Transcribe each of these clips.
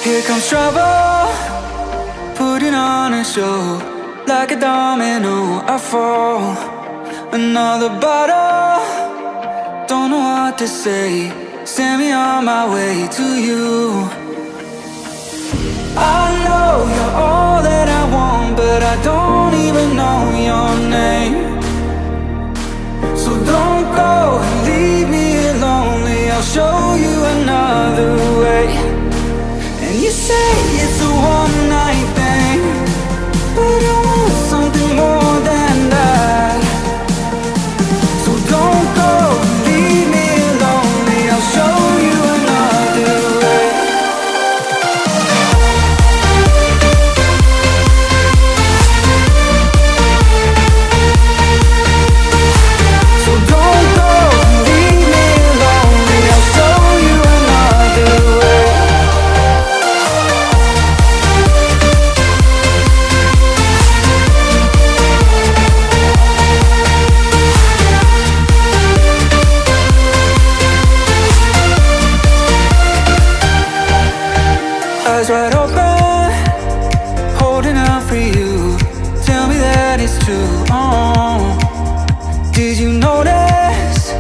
Here comes trouble, putting on a show. Like a domino, I fall. Another bottle, don't know what to say. Send me on my way to you. I know you're all that I want, but I don't even know your name. So don't go and leave me here lonely. I'll show you another way. And you say it's a one-night thing, but I want something more than that. So don't go and leave me here lonely. I'll show you another way. So don't go and leave me here lonely. I'll show you another way. Eyes wide open, holding out for you. Tell me that it's true. Oh, did you notice?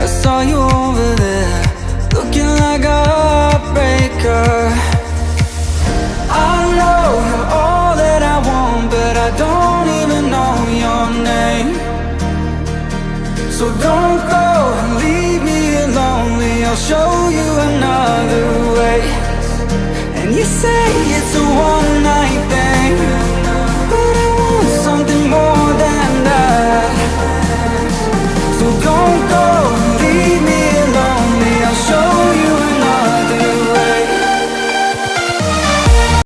I saw you over there, looking like a heartbreaker. I know you're all that I want, but I don't even know your name. So don't go and leave me here lonely. I'll show you another way. And you say it's a one-night